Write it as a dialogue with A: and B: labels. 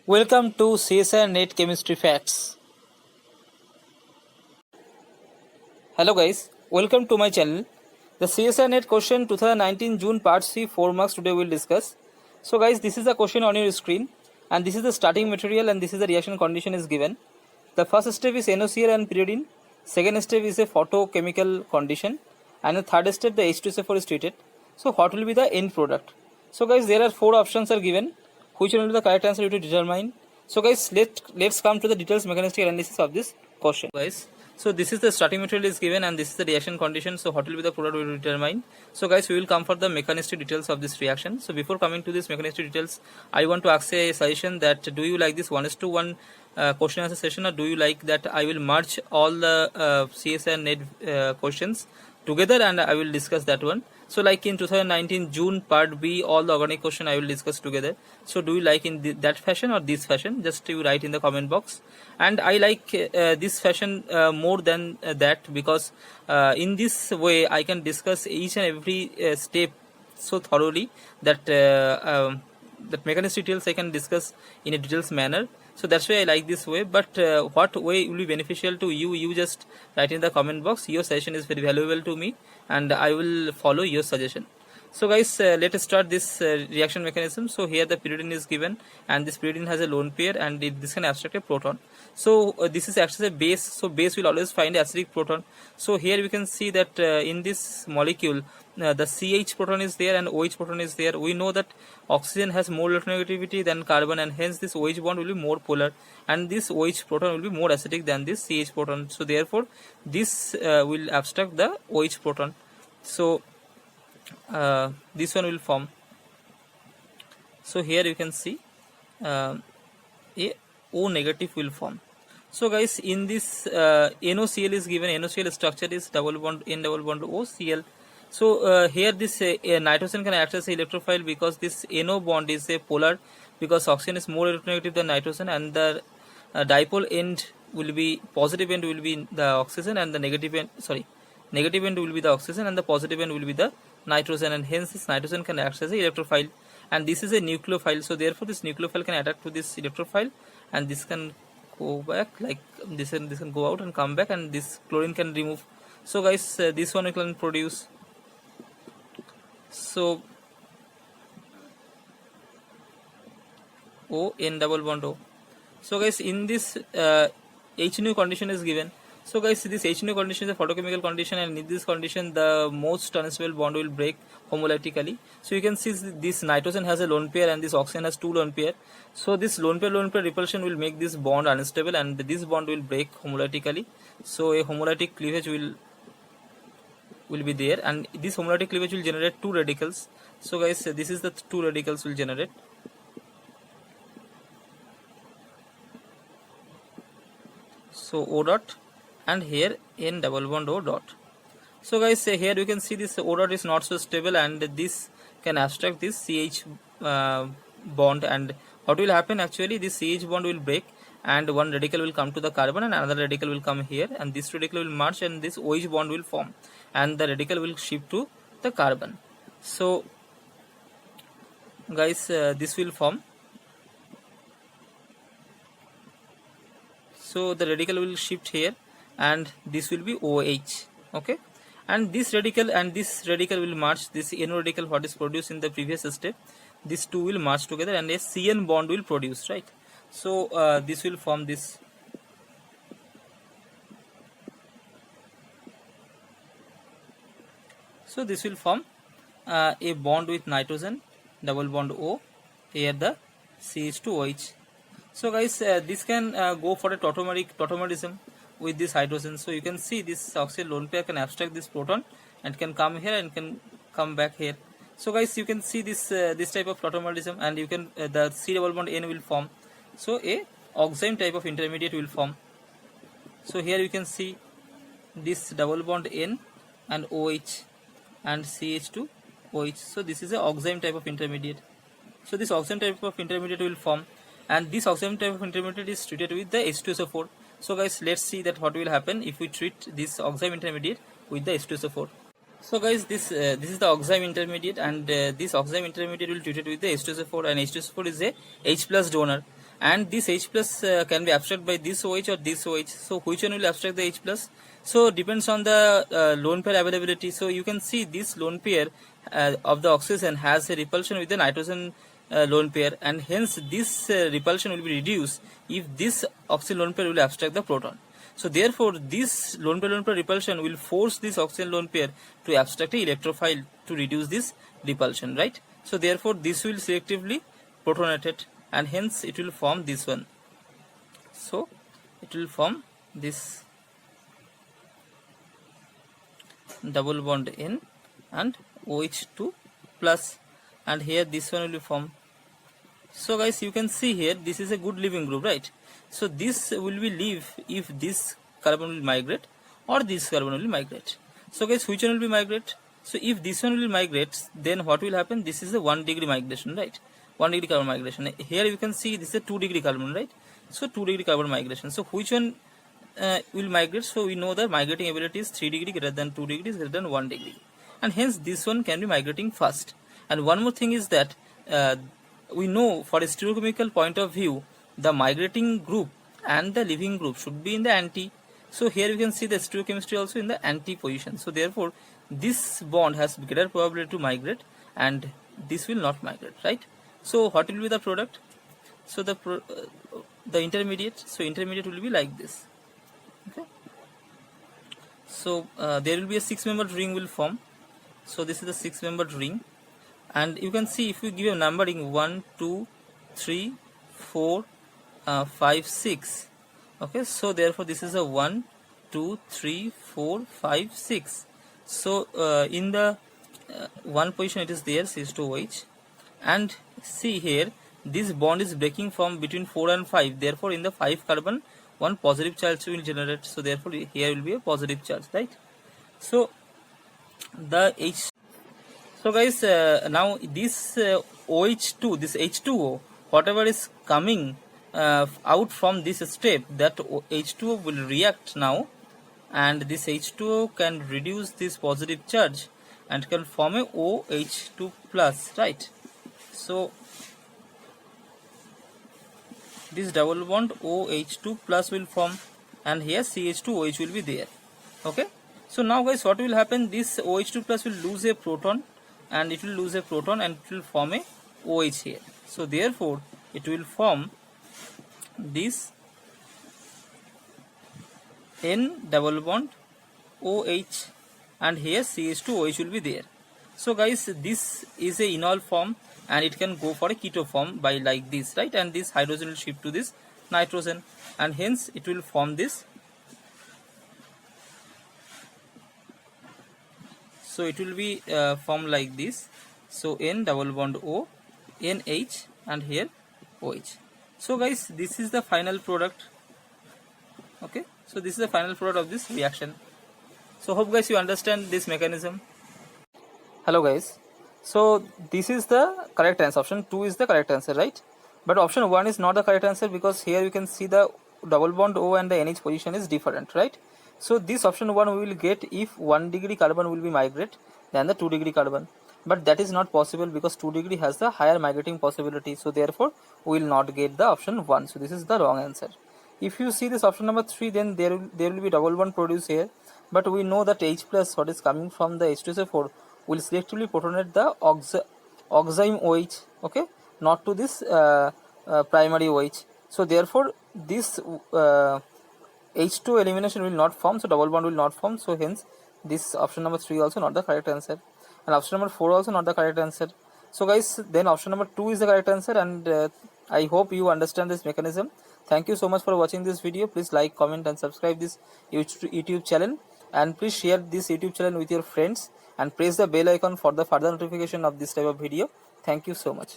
A: Welcome to CSR Net Chemistry Facts. Hello guys, welcome to my channel. The CSR Net question 2019 June part C 4 marks today we'll discuss. So guys, this is the question on your screen and this is the starting material and this is the reaction condition is given. The first step is NaCl and pyridine. Second step is a photochemical condition and the third step the H2SO4 is treated. So what will be the end product? So guys, there are four options are given. Which one will be the correct answer you to determine? So guys, let's come to the details mechanistic analysis of this question. Guys, so this is the starting material is given and this is the reaction condition. So what will be the product we will determine? So guys, we will come for the mechanistic details of this reaction. So before coming to this mechanistic details, I want to ask a suggestion that do you like this 1:1 question answer session, or do you like that I will merge all the CSR net questions together and I will discuss that one. So like in 2019 June part B, all the organic question I will discuss together. So do you like in that fashion or this fashion? Just you write in the comment box. And I like this fashion more than that, because in this way I can discuss each and every step so thoroughly that that mechanistic details I can discuss in a details manner. So that's why I like this way. But what way will be beneficial to you, you just write in the comment box. Your suggestion is very valuable to me and I will follow your suggestion. So guys, let us start this reaction mechanism. So here the pyridine is given and this pyridine has a lone pair and this can abstract a proton. So this is actually a base, so base will always find acidic proton. So here we can see that in this molecule the CH proton is there and OH proton is there. We know that oxygen has more electronegativity than carbon and hence this OH bond will be more polar and this OH proton will be more acidic than this CH proton. So therefore this will abstract the OH proton. So this one will form. So here you can see a O negative will form. So guys, in this NaCl is given. NaCl structure is double bond N double bond O Cl. So here this nitrogen can act as a electrophile because this NO bond is a polar, because oxygen is more electronegative than nitrogen, and the dipole end will be positive end will be the oxygen and the negative end will be the oxygen and the positive end will be the nitrogen, and hence this nitrogen can act as a electrophile, and this is a nucleophile. So therefore this nucleophile can attach to this electrophile and this can go back like this, and this can go out and come back, and this chlorine can remove. So guys, this one we can produce. So O N double bond O. So guys, in this H nu condition is given. So guys, this H nu condition is a photochemical condition, and in this condition the most unstable bond will break homolytically. So you can see this nitrogen has a lone pair and this oxygen has two lone pair. So this lone pair repulsion will make this bond unstable and this bond will break homolytically. So a homolytic cleavage will be there, and this homolytic cleavage will generate two radicals. So guys, this is the two radicals will generate. So O dot and here N double bond O dot. So guys, here you can see this O dot is not so stable and this can abstract this CH bond, and what will happen actually, this CH bond will break and one radical will come to the carbon and another radical will come here, and this radical will merge and this OH bond will form and the radical will shift to the carbon. So guys, this will form. So the radical will shift here and this will be OH, okay, and this radical will merge. This NO radical what is produced in the previous step, these two will merge together and a CN bond will produce, right? So this will form this. So this will form a bond with nitrogen, double bond O, here the CH2OH. So guys, this can go for a tautomerism with this hydrogen. So you can see this oxygen lone pair can abstract this proton and can come here and can come back here. So guys, you can see this this type of tautomerism, and you can the C double bond N will form. So a oxime type of intermediate will form. So here you can see this double bond N and OH and CH2OH. So this is a oxime type of intermediate. So this oxime type of intermediate will form, and this oxime type of intermediate is treated with the H2SO4. So guys, let's see that what will happen if we treat this oxime intermediate with the H2SO4. So guys, this is the oxime intermediate, and this oxime intermediate will treat it with the H2SO4, and H2SO4 is a H plus donor, and this H plus can be abstracted by this OH or this OH. So which one will abstract the H plus? So depends on the lone pair availability. So you can see this lone pair of the oxygen has a repulsion with the nitrogen lone pair, and hence this repulsion will be reduced if this oxygen lone pair will abstract the proton. So therefore this lone pair repulsion will force this oxygen lone pair to abstract a electrophile to reduce this repulsion, right? So therefore this will selectively protonate, and hence it will form this one. So it will form this double bond N and OH2 plus, and here this one will be formed. So guys, you can see here this is a good leaving group, right? So this will be leave if this carbon will migrate or this carbon will migrate. So guys, which one will be migrate? So if this one will migrate, then what will happen? This is a 1 degree migration, right? 1 degree carbon migration. Here you can see this is a 2 degree carbon, right? So 2 degree carbon migration. So which one will migrate? So we know the migrating ability is 3 degree greater than 2 degrees greater than 1 degree, and hence this one can be migrating fast. And one more thing is that we know for a stereochemical point of view, the migrating group and the leaving group should be in the anti. So here you can see the stereochemistry also in the anti position. So therefore this bond has greater probability to migrate and this will not migrate, right? So what will be the product? So the intermediate, so intermediate will be like this. Okay. So there will be a 6-membered ring will form. So this is the 6-membered ring, and you can see if you give a numbering 1, 2, 3, 4, 5, 6. Okay, so therefore this is a 1, 2, 3, 4, 5, 6. So in the one position it is there, CH2OH, and see here this bond is breaking from between 4 and 5. Therefore in the 5 carbon one positive charge will generate. So therefore here will be a positive charge, right? So the H. So guys, now this OH2, this H2O, whatever is coming out from this step, that H2O will react now, and this H2O can reduce this positive charge and can form a OH2 plus, right? So this double bond OH2 plus will form, and here CH2OH will be there. Okay. So now guys, what will happen? This OH2 plus will lose a proton, and it will lose a proton and it will form a OH here. So therefore it will form this N double bond OH, and here CH2OH will be there. So guys, this is a enol form and it can go for a keto form by like this, right? And this hydrogen will shift to this nitrogen, and hence it will form this. So it will be formed like this. So N double bond O, NH, and here OH. So guys, this is the final product. Okay, so this is the final product of this reaction. So hope guys you understand this mechanism. Hello guys, so this is the correct answer. Option 2 is the correct answer, right? But option 1 is not the correct answer, because here you can see the double bond O and the NH position is different, right? So this option 1 we will get if 1 degree carbon will be migrate than the 2 degree carbon, but that is not possible because 2 degree has the higher migrating possibility. So therefore we will not get the option 1. So this is the wrong answer. If you see this option number 3, then there will be double bond produced here, but we know that H plus, what is coming from the H2SO4, will selectively protonate the oxime OH, okay, not to this primary OH. So therefore this H2 elimination will not form, so double bond will not form. So hence this option number 3 also not the correct answer, and option number 4 also not the correct answer. So guys, then option number 2 is the correct answer, and I hope you understand this mechanism. Thank you so much for watching this video. Please like, comment and subscribe this YouTube channel, and please share this YouTube channel with your friends and press the bell icon for the further notification of this type of video. Thank you so much.